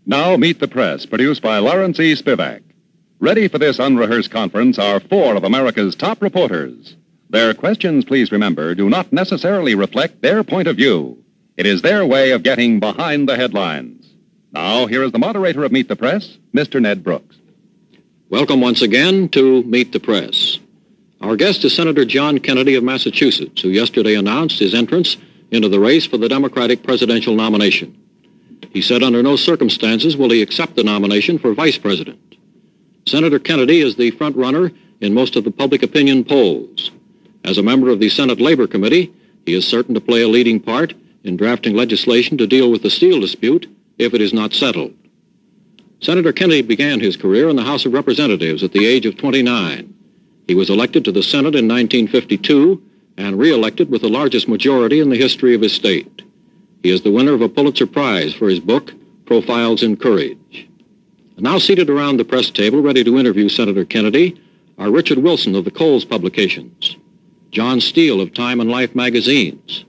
Now meet the press, produced by Lawrence E. Spivak. Ready for this unrehearsed conference are four of America's top reporters. Their questions, please remember, do not necessarily reflect their point of view. It is their way of getting behind the headlines. Now, here is the moderator of Meet the Press, Mr. Ned Brooks. Welcome once again to Meet the Press. Our guest is Senator John Kennedy of Massachusetts, who yesterday announced his entrance into the race for the Democratic presidential nomination. He said under no circumstances will he accept the nomination for vice president. Senator Kennedy is the front runner in most of the public opinion polls. As a member of the Senate Labor Committee, he is certain to play a leading part in drafting legislation to deal with the steel dispute if it is not settled. Senator Kennedy began his career in the House of Representatives at the age of 29. He was elected to the Senate in 1952 and re-elected with the largest majority in the history of his state. He is the winner of a Pulitzer Prize for his book, Profiles in Courage. Now seated around the press table, ready to interview Senator Kennedy, are Richard Wilson of the Coles Publications, John Steele of Time and Life magazines,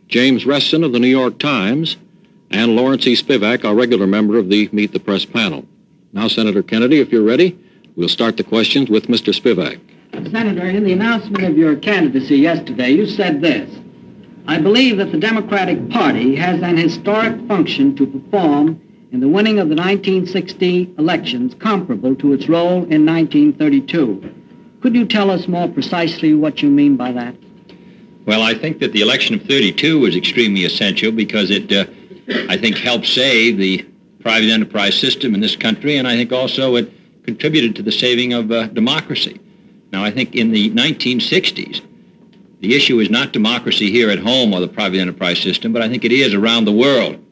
James Reston of the New York Times, and Lawrence E. Spivak, our regular member of the Meet the Press panel. Now, Senator Kennedy, if you're ready, we'll start the questions with Mr. Spivak. Senator, in the announcement of your candidacy yesterday, you said this: I believe that the Democratic Party has an historic function to perform in the winning of the 1960 elections comparable to its role in 1932. Could you tell us more precisely what you mean by that? Well, I think that the election of 32 was extremely essential because it, I think, helped save the private enterprise system in this country, and I think also it contributed to the saving of democracy. Now, I think in the 1960s, the issue is not democracy here at home or the private enterprise system, but I think it is around the world.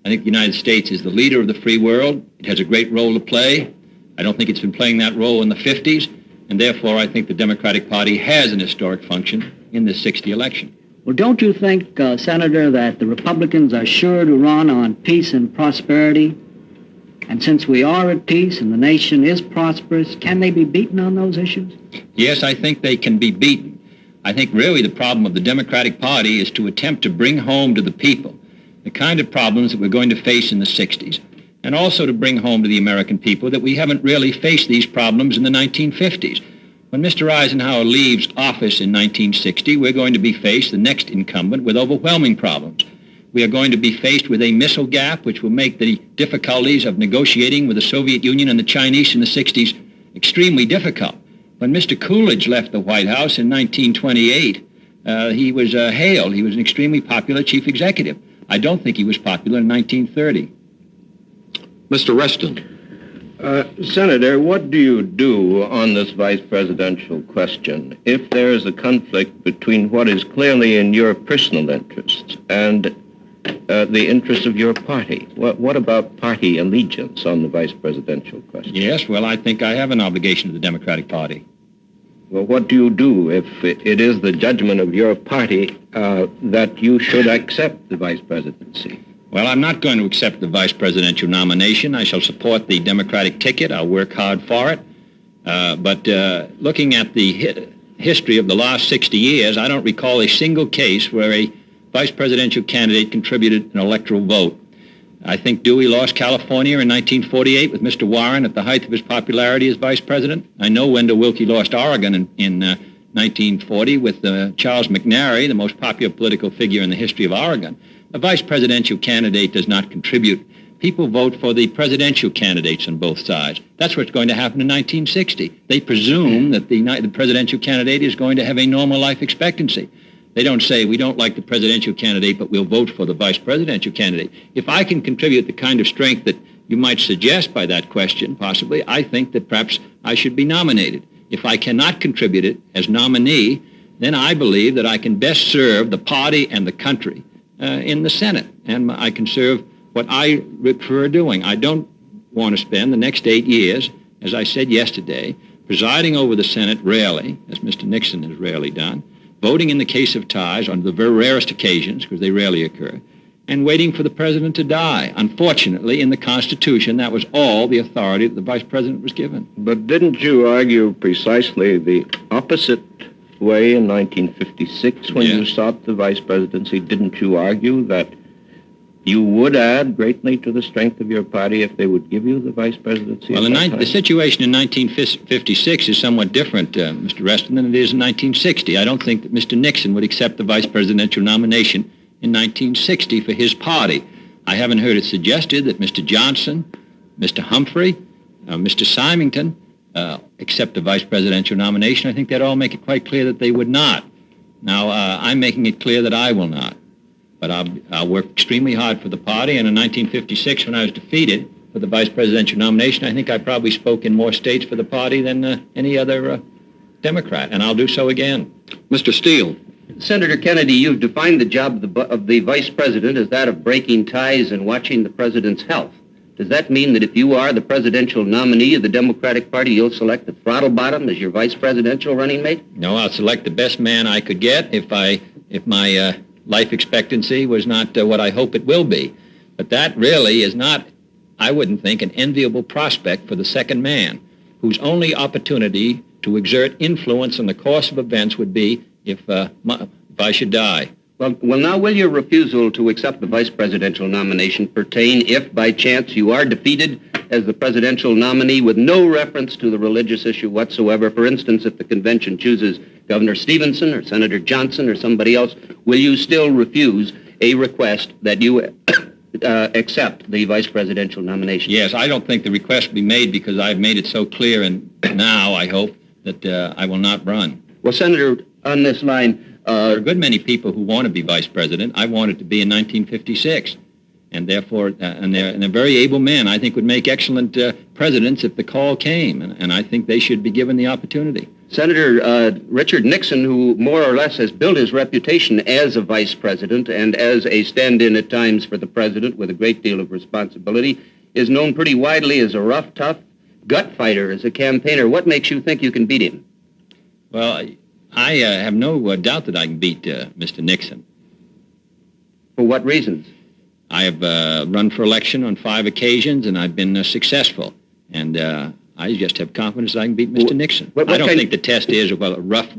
I think the United States is the leader of the free world. It has a great role to play. I don't think it's been playing that role in the 50s, and therefore I think the Democratic Party has an historic function in the 60 election. Well, don't you think, Senator, that the Republicans are sure to run on peace and prosperity? And since we are at peace and the nation is prosperous, can they be beaten on those issues? Yes, I think they can be beaten. I think really the problem of the Democratic Party is to attempt to bring home to the people the kind of problems that we're going to face in the 60s, and also to bring home to the American people that we haven't really faced these problems in the 1950s. When Mr. Eisenhower leaves office in 1960, we're going to be faced, the next incumbent, with overwhelming problems. We are going to be faced with a missile gap, which will make the difficulties of negotiating with the Soviet Union and the Chinese in the 60s extremely difficult. When Mr. Coolidge left the White House in 1928, he was hailed. He was an extremely popular chief executive. I don't think he was popular in 1930. Mr. Reston. Senator, what do you do on this vice presidential question if there is a conflict between what is clearly in your personal interests and the interests of your party? What about party allegiance on the vice presidential question? Yes, well, I think I have an obligation to the Democratic Party. Well, what do you do if it is the judgment of your party that you should accept the vice presidency? Well, I'm not going to accept the vice presidential nomination. I shall support the Democratic ticket. I'll work hard for it. But looking at the history of the last 60 years, I don't recall a single case where a vice presidential candidate contributed an electoral vote. I think Dewey lost California in 1948 with Mr. Warren at the height of his popularity as vice president. I know Wendell Willkie lost Oregon in 1940 with Charles McNary, the most popular political figure in the history of Oregon. A vice presidential candidate does not contribute. People vote for the presidential candidates on both sides. That's what's going to happen in 1960. They presume that the presidential candidate is going to have a normal life expectancy. They don't say, we don't like the presidential candidate, but we'll vote for the vice presidential candidate. If I can contribute the kind of strength that you might suggest by that question, possibly, I think that perhaps I should be nominated. If I cannot contribute it as nominee, then I believe that I can best serve the party and the country in the Senate, and I can serve what I prefer doing. I don't want to spend the next 8 years, as I said yesterday, presiding over the Senate rarely, as Mr. Nixon has rarely done, voting in the case of ties on the very rarest occasions, because they rarely occur, and waiting for the president to die. Unfortunately, in the Constitution, that was all the authority that the vice president was given. But didn't you argue precisely the opposite way in 1956 when you sought the vice presidency? Didn't you argue that you would add greatly to the strength of your party if they would give you the vice presidency? Well, the situation in 1956 is somewhat different, Mr. Reston, than it is in 1960. I don't think that Mr. Nixon would accept the vice presidential nomination in 1960 for his party. I haven't heard it suggested that Mr. Johnson, Mr. Humphrey, Mr. Symington accept the vice presidential nomination. I think they'd all make it quite clear that they would not. Now, I'm making it clear that I will not. But I'll work extremely hard for the party. And in 1956, when I was defeated for the vice presidential nomination, I think I probably spoke in more states for the party than any other Democrat. And I'll do so again. Mr. Steele. Senator Kennedy, you've defined the job of the vice president as that of breaking ties and watching the president's health. Does that mean that if you are the presidential nominee of the Democratic Party, you'll select the throttle bottom as your vice presidential running mate? No, I'll select the best man I could get if my life expectancy was not what I hope it will be. But that really is not, I wouldn't think, an enviable prospect for the second man, whose only opportunity to exert influence on the course of events would be if I should die. Well, now will your refusal to accept the vice presidential nomination pertain if, by chance, you are defeated as the presidential nominee with no reference to the religious issue whatsoever? For instance, if the convention chooses Governor Stevenson or Senator Johnson or somebody else, will you still refuse a request that you accept the vice presidential nomination? Yes, I don't think the request will be made because I've made it so clear, and now I hope that I will not run. Well, Senator, on this line... there are a good many people who want to be vice president. I wanted to be in 1956. And therefore, and they're very able men, I think would make excellent presidents if the call came. And I think they should be given the opportunity. Senator Richard Nixon, who more or less has built his reputation as a vice president and as a stand-in at times for the president with a great deal of responsibility, is known pretty widely as a rough, tough gut fighter, as a campaigner. What makes you think you can beat him? Well, I have no doubt that I can beat Mr. Nixon. For what reasons? I have run for election on 5 occasions, and I've been successful. And I just have confidence I can beat Mr. Nixon. I don't think the test is, well, a rough,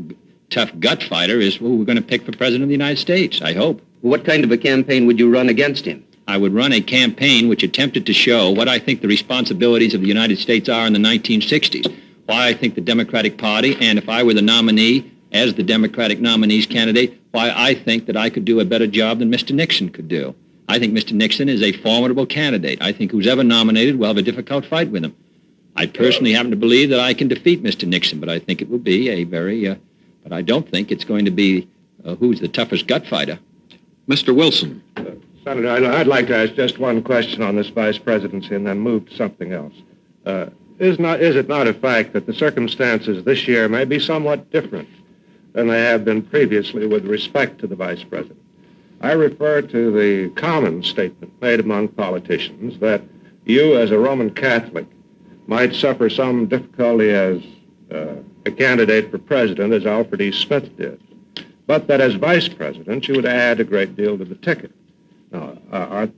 tough gut fighter is who we're going to pick for President of the United States, I hope. What kind of a campaign would you run against him? I would run a campaign which attempted to show what I think the responsibilities of the United States are in the 1960s, why I think the Democratic Party, and if I were the nominee as the Democratic nominee's candidate, why I think that I could do a better job than Mr. Nixon could do. I think Mr. Nixon is a formidable candidate. I think who's ever nominated will have a difficult fight with him. I personally happen to believe that I can defeat Mr. Nixon, but I think it will be a very, but I don't think it's going to be who's the toughest gut fighter. Mr. Wilson. Senator, I'd like to ask just one question on this vice presidency and then move to something else. Is it not a fact that the circumstances this year may be somewhat different than they have been previously with respect to the vice president? I refer to the common statement made among politicians that you, as a Roman Catholic, might suffer some difficulty as a candidate for president, as Alfred E. Smith did, but that as vice president, you would add a great deal to the ticket. Now,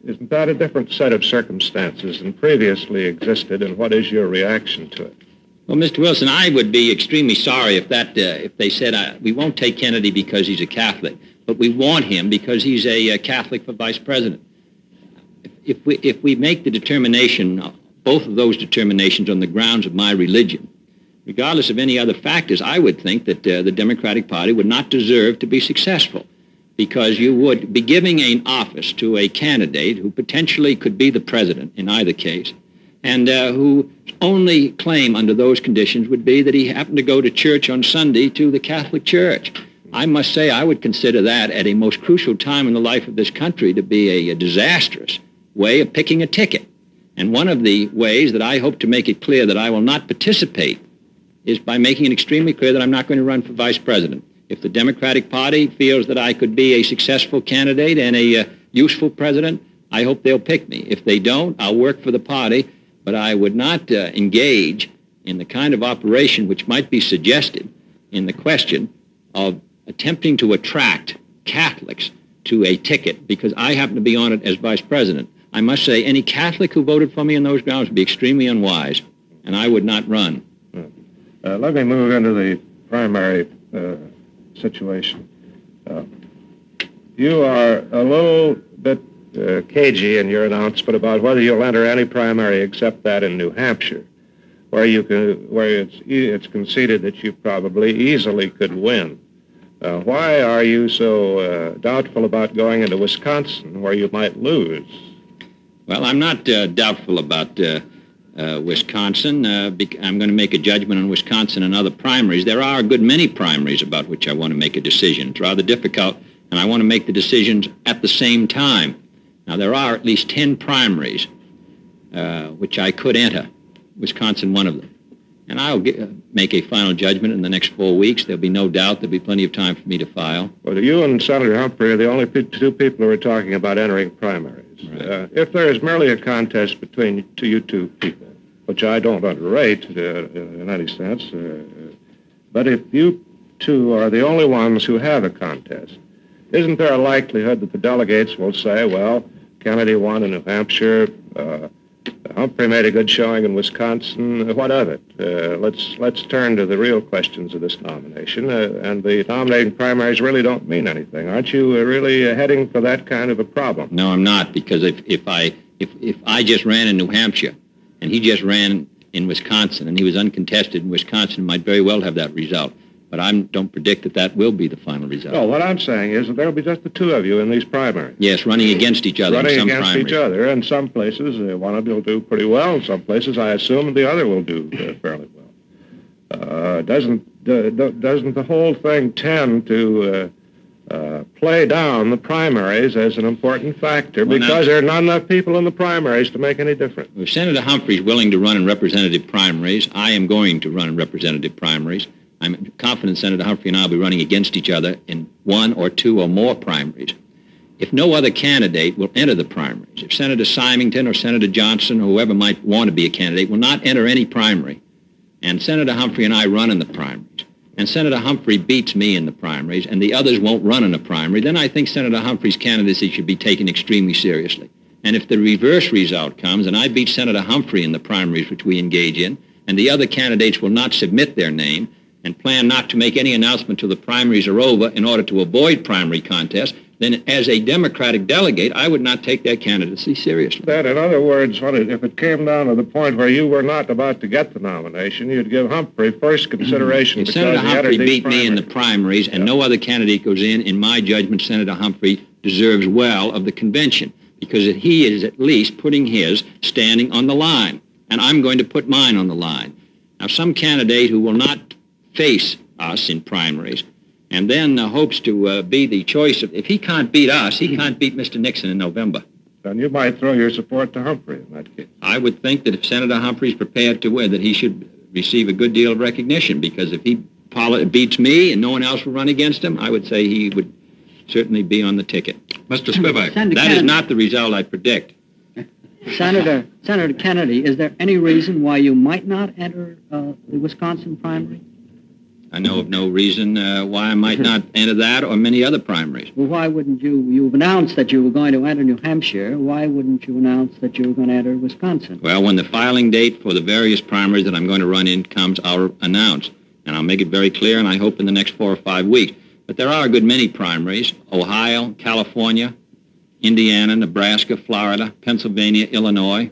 isn't that a different set of circumstances than previously existed, and what is your reaction to it? Well, Mr. Wilson, I would be extremely sorry if they said we won't take Kennedy because he's a Catholic, but we want him because he's a Catholic for vice president. If we make the determination, both of those determinations on the grounds of my religion, regardless of any other factors, I would think that the Democratic Party would not deserve to be successful, because you would be giving an office to a candidate who potentially could be the president in either case, and whose only claim under those conditions would be that he happened to go to church on Sunday to the Catholic Church. I must say I would consider that at a most crucial time in the life of this country to be a disastrous way of picking a ticket. And one of the ways that I hope to make it clear that I will not participate is by making it extremely clear that I'm not going to run for vice president. If the Democratic Party feels that I could be a successful candidate and a useful president, I hope they'll pick me. If they don't, I'll work for the party, but I would not engage in the kind of operation which might be suggested in the question of attempting to attract Catholics to a ticket because I happen to be on it as vice president. I must say any Catholic who voted for me on those grounds would be extremely unwise, and I would not run. Let me move into the primary situation. You are a little bit cagey in your announcement about whether you'll enter any primary except that in New Hampshire, where it's conceded that you probably easily could win. Why are you so doubtful about going into Wisconsin, where you might lose? Well, I'm not doubtful about Wisconsin. I'm going to make a judgment on Wisconsin and other primaries. There are a good many primaries about which I want to make a decision. It's rather difficult, and I want to make the decisions at the same time. Now, there are at least 10 primaries which I could enter, Wisconsin one of them. And I'll make a final judgment in the next 4 weeks. There'll be no doubt there'll be plenty of time for me to file. Well, you and Senator Humphrey are the only two people who are talking about entering primaries. Right. If there is merely a contest between you two people, which I don't underrate in any sense, but if you two are the only ones who have a contest, isn't there a likelihood that the delegates will say, well, Kennedy won in New Hampshire, Humphrey made a good showing in Wisconsin. What of it? Let's turn to the real questions of this nomination. And the nominating primaries really don't mean anything. Aren't you really heading for that kind of a problem? No, I'm not, because if I just ran in New Hampshire and he just ran in Wisconsin and he was uncontested in Wisconsin, might very well have that result. But I don't predict that will be the final result. No, what I'm saying is that there'll be just the two of you in these primaries. Yes, running against each other in some primaries. Running against each other. In some places, one of you will do pretty well. In some places, I assume the other will do fairly well. Doesn't the whole thing tend to play down the primaries as an important factor because there are not enough people in the primaries to make any difference? If Senator Humphrey's willing to run in representative primaries, I am going to run in representative primaries. I'm confident Senator Humphrey and I will be running against each other in one or two or more primaries. If no other candidate will enter the primaries, if Senator Symington or Senator Johnson or whoever might want to be a candidate will not enter any primary, and Senator Humphrey and I run in the primaries, and Senator Humphrey beats me in the primaries, and the others won't run in a primary, then I think Senator Humphrey's candidacy should be taken extremely seriously. And if the reverse result comes, and I beat Senator Humphrey in the primaries which we engage in, and the other candidates will not submit their name, and plan not to make any announcement till the primaries are over in order to avoid primary contests, then as a Democratic delegate, I would not take that candidacy seriously. That, in other words, if it came down to the point where you were not about to get the nomination, you'd give Humphrey first consideration. If Senator Humphrey beat me in the primaries and no other candidate goes in my judgment, Senator Humphrey deserves well of the convention because he is at least putting his standing on the line, and I'm going to put mine on the line. Now, some candidate who will not face us in primaries, and then hopes to be the choice of, if he can't beat us, he can't beat Mr. Nixon in November. Then you might throw your support to Humphrey in that case. I would think that if Senator Humphrey's prepared to win, that he should receive a good deal of recognition, because if he beats me and no one else will run against him, I would say he would certainly be on the ticket. Mr. Spivak. That is not the result I predict. Senator Kennedy, is there any reason why you might not enter the Wisconsin primary? I know of no reason why I might not enter that or many other primaries. Well, why wouldn't you've announced that you were going to enter New Hampshire. Why wouldn't you announce that you were going to enter Wisconsin? Well, when the filing date for the various primaries that I'm going to run in comes, I'll announce. And I'll make it very clear, and I hope in the next 4 or 5 weeks. But there are a good many primaries: Ohio, California, Indiana, Nebraska, Florida, Pennsylvania, Illinois.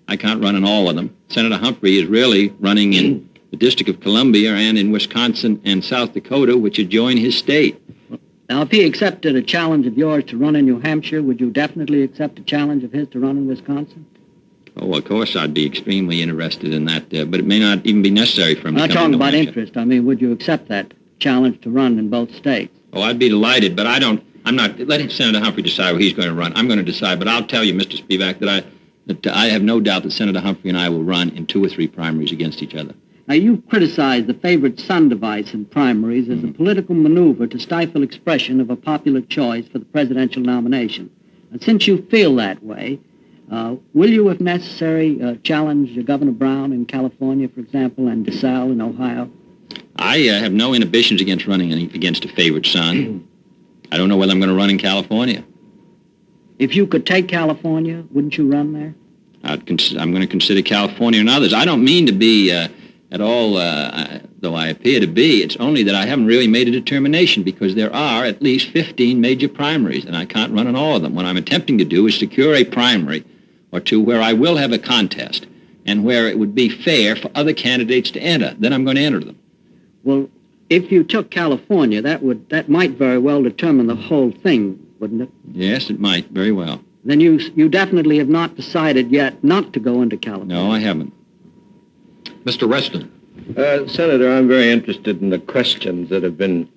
I can't run in all of them. Senator Humphrey is really running in the District of Columbia and in Wisconsin and South Dakota, which adjoin his state. Now, if he accepted a challenge of yours to run in New Hampshire, would you definitely accept a challenge of his to run in Wisconsin? Oh, of course, I'd be extremely interested in that, but it may not even be necessary for him to come to I'm not talking New about Hampshire. interest. I mean, would you accept that challenge to run in both states? Oh, I'd be delighted, but I'm not. Let Senator Humphrey decide where he's going to run. I'm going to decide, but I'll tell you, Mr. Spivak, that I have no doubt that Senator Humphrey and I will run in 2 or 3 primaries against each other. Now, you've criticized the favorite son device in primaries as a political maneuver to stifle expression of a popular choice for the presidential nomination. And since you feel that way, will you, if necessary, challenge Governor Brown in California, for example, and DeSalle in Ohio? I have no inhibitions against running against a favorite son. I don't know whether I'm going to run in California. If you could take California, wouldn't you run there? I'm going to consider California and others. I don't mean to be at all though I appear to be. It's only that I haven't really made a determination because there are at least 15 major primaries, and I can't run in all of them. What I'm attempting to do is secure a primary or two where I will have a contest and where it would be fair for other candidates to enter. Then I'm going to enter them. Well, if you took California, that might very well determine the whole thing, wouldn't it? Yes, it might, very well. Then you definitely have not decided yet not to go into California. No, I haven't. Mr. Reston. Senator, I'm very interested in the questions that have been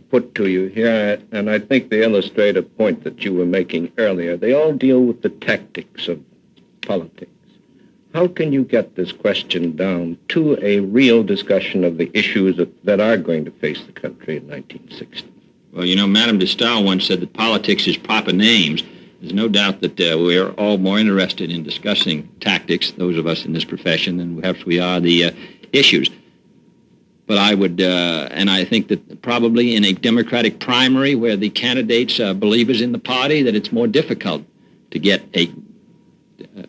put to you here, and I think they illustrate a point that you were making earlier. They all deal with the tactics of politics. How can you get this question down to a real discussion of the issues that are going to face the country in 1960? Well, you know, Madame de Stael once said that politics is proper names. There's no doubt that we're all more interested in discussing tactics, those of us in this profession, than perhaps we are the issues. But I would, and I think that probably in a Democratic primary where the candidates are believers in the party, that it's more difficult to get a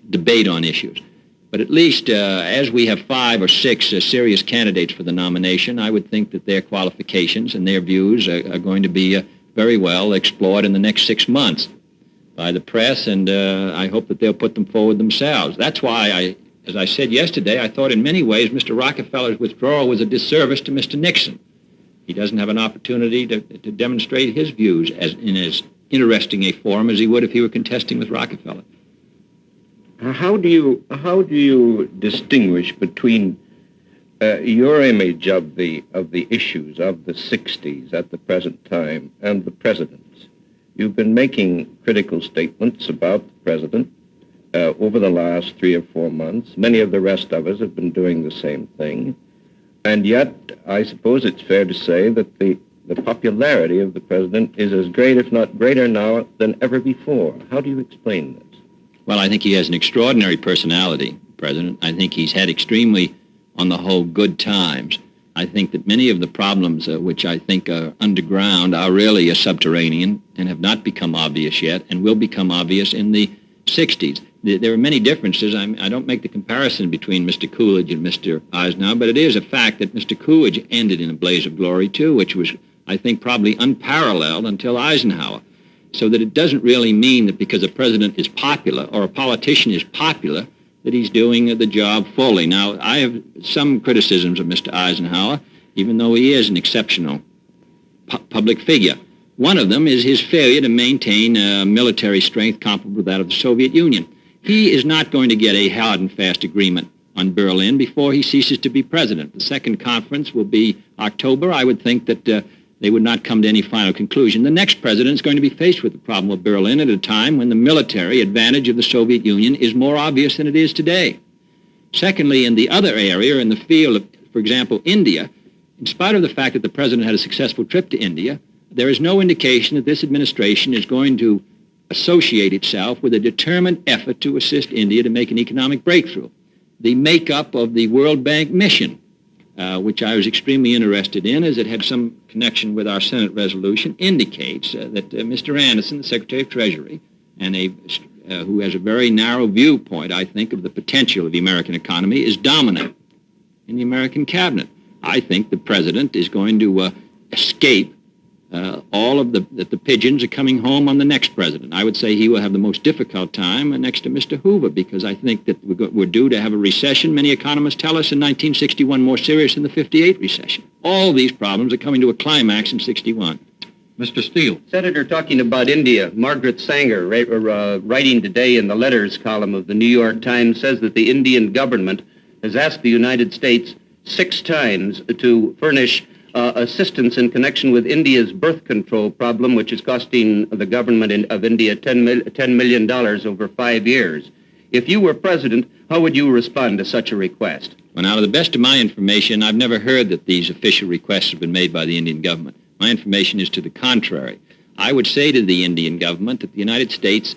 debate on issues. But at least as we have 5 or 6 serious candidates for the nomination, I would think that their qualifications and their views are going to be very well explored in the next 6 months by the press, and I hope that they'll put them forward themselves. That's why as I said yesterday, I thought in many ways Mr. Rockefeller's withdrawal was a disservice to Mr. Nixon. He doesn't have an opportunity to demonstrate his views in as interesting a forum as he would if he were contesting with Rockefeller. How do you distinguish between your image of the issues of the 60s at the present time and the president's? You've been making critical statements about the president over the last 3 or 4 months. Many of the rest of us have been doing the same thing. And yet, I suppose it's fair to say that the popularity of the president is as great, if not greater now, than ever before. How do you explain this? Well, I think he has an extraordinary personality, President. I think he's had extremely, on the whole, good times. I think that many of the problems which I think are underground are really subterranean and have not become obvious yet and will become obvious in the 60s. There are many differences. I don't make the comparison between Mr. Coolidge and Mr. Eisenhower, but it is a fact that Mr. Coolidge ended in a blaze of glory, too, which was, I think, probably unparalleled until Eisenhower. So that it doesn't really mean that because a president is popular or a politician is popular that he's doing the job fully. Now, I have some criticisms of Mr. Eisenhower, even though he is an exceptional public figure. One of them is his failure to maintain military strength comparable to that of the Soviet Union. He is not going to get a hard and fast agreement on Berlin before he ceases to be president. The second conference will be October. I would think that they would not come to any final conclusion. The next president is going to be faced with the problem of Berlin at a time when the military advantage of the Soviet Union is more obvious than it is today. Secondly, in the other area, in the field of, for example, India, in spite of the fact that the president had a successful trip to India, there is no indication that this administration is going to associate itself with a determined effort to assist India to make an economic breakthrough. The makeup of the World Bank mission, which I was extremely interested in, as it had some connection with our Senate resolution, indicates that Mr. Anderson, the Secretary of Treasury, and who has a very narrow viewpoint, I think, of the potential of the American economy, is dominant in the American cabinet. I think the president is going to escape all of the pigeons are coming home on the next president. I would say he will have the most difficult time next to Mr. Hoover, because I think that we're due to have a recession. Many economists tell us in 1961 more serious than the 58 recession. All these problems are coming to a climax in 61. Mr. Steele. Senator, talking about India, Margaret Sanger, writing today in the letters column of the New York Times, says that the Indian government has asked the United States 6 times to furnish assistance in connection with India's birth control problem, which is costing the government of India $10 million over 5 years. If you were president, how would you respond to such a request? Well, now, to the best of my information, I've never heard that these official requests have been made by the Indian government. My information is to the contrary. I would say to the Indian government that the United States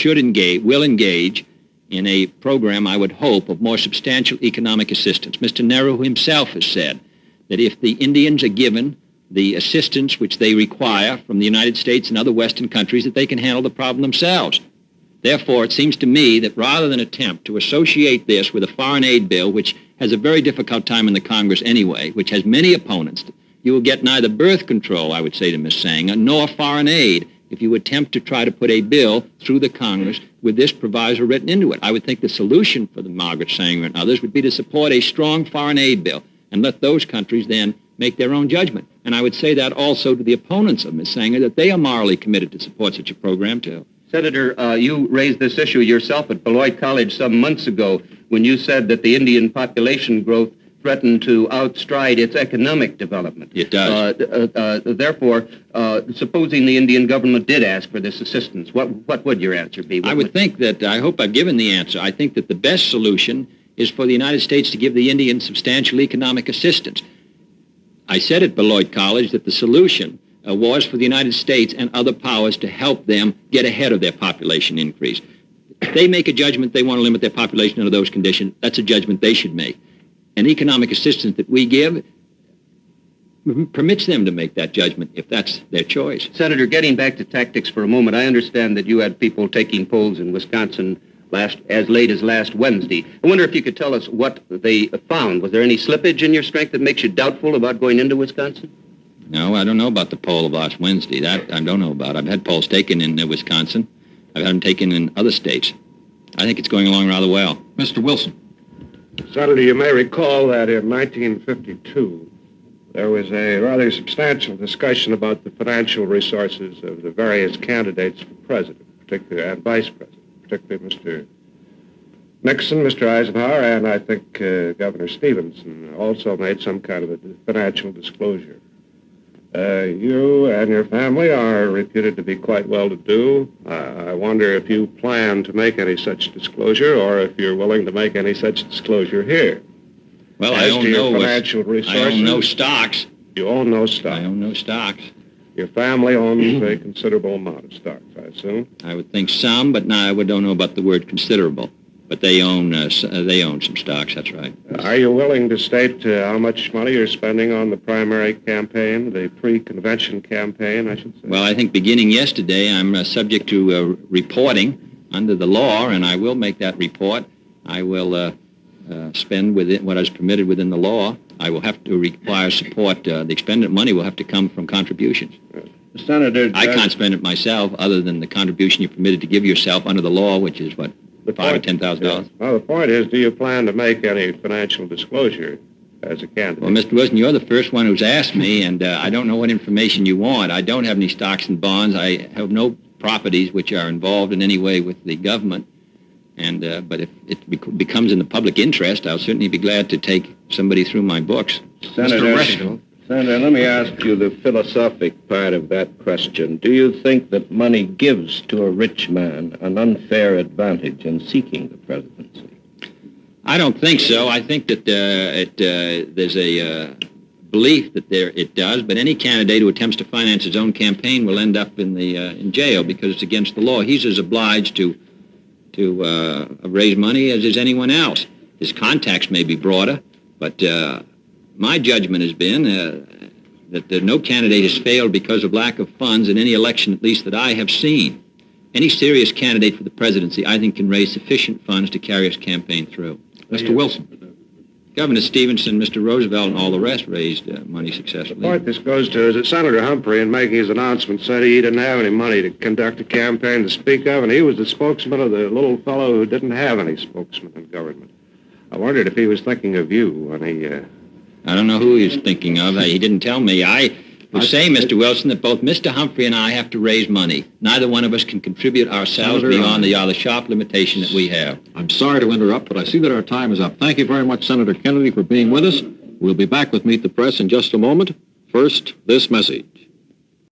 will engage in a program, I would hope, of more substantial economic assistance. Mr. Nehru himself has said that if the Indians are given the assistance which they require from the United States and other Western countries, that they can handle the problem themselves. Therefore, it seems to me that rather than attempt to associate this with a foreign aid bill, which has a very difficult time in the Congress anyway, which has many opponents. You will get neither birth control, I would say to Ms. Sanger, nor foreign aid if you attempt to try to put a bill through the Congress with this proviso written into it. I would think the solution for the Margaret Sanger and others would be to support a strong foreign aid bill and let those countries then make their own judgment. And I would say that also to the opponents of Ms. Sanger, that they are morally committed to support such a program, too. Senator, you raised this issue yourself at Beloit College some months ago when you said that the Indian population growth threatened to outstride its economic development. It does. Therefore, supposing the Indian government did ask for this assistance, what would your answer be? I would think that, I hope I've given the answer, I think that the best solution is for the United States to give the Indians substantial economic assistance. I said at Beloit College that the solution was for the United States and other powers to help them get ahead of their population increase. If they make a judgment they want to limit their population under those conditions, that's a judgment they should make. And economic assistance that we give permits them to make that judgment if that's their choice. Senator, getting back to tactics for a moment, I understand that you had people taking polls in Wisconsin as late as last Wednesday. I wonder if you could tell us what they found. Was there any slippage in your strength that makes you doubtful about going into Wisconsin? No, I don't know about the poll of last Wednesday. That I don't know about. I've had polls taken in Wisconsin. I've had them taken in other states. I think it's going along rather well. Mr. Wilson. Senator, you may recall that in 1952, there was a rather substantial discussion about the financial resources of the various candidates for president, particularly and vice president, particularly Mr. Nixon, Mr. Eisenhower, and I think Governor Stevenson also made some kind of a financial disclosure. You and your family are reputed to be quite well-to-do. I wonder if you plan to make any such disclosure or if you're willing to make any such disclosure here. Well, I own no stocks. You own no stocks. I own no stocks. Your family owns a considerable amount of stocks, I assume. I would think some, but I don't know about the word considerable. But they own some stocks, that's right. Are you willing to state how much money you're spending on the primary campaign, the pre-convention campaign, I should say? Well, I think beginning yesterday, I'm subject to reporting under the law, and I will make that report. I will spend within what is permitted within the law. I will have to require support. The expended money will have to come from contributions. Senator, I can't spend it myself other than the contribution you're permitted to give yourself under the law, which is what? $5,000 or $10,000. Yeah. Well, the point is, do you plan to make any financial disclosure as a candidate? Well, Mr. Wilson, you're the first one who's asked me, and I don't know what information you want. I don't have any stocks and bonds. I have no properties which are involved in any way with the government. And but if it becomes in the public interest, I'll certainly be glad to take somebody through my books. Senator, let me ask you the philosophic part of that question. Do you think that money gives to a rich man an unfair advantage in seeking the presidency? I don't think so. I think that there's a belief that it does, but any candidate who attempts to finance his own campaign will end up in jail because it's against the law. He's as obliged to raise money as is anyone else. His contacts may be broader, but my judgment has been that no candidate has failed because of lack of funds in any election, at least that I have seen. Any serious candidate for the presidency, I think, can raise sufficient funds to carry his campaign through. Mr. Wilson. Governor Stevenson, Mr. Roosevelt, and all the rest raised money successfully. The point this goes to is that Senator Humphrey, in making his announcement, said he didn't have any money to conduct a campaign to speak of, and he was the spokesman of the little fellow who didn't have any spokesman in government. I wondered if he was thinking of you when he... I don't know who he was thinking of. He didn't tell me. I will say, Mr. Wilson, that both Mr. Humphrey and I have to raise money. Neither one of us can contribute ourselves beyond the sharp limitation that we have. I'm sorry to interrupt, but I see that our time is up. Thank you very much, Senator Kennedy, for being with us. We'll be back with Meet the Press in just a moment. First, this message.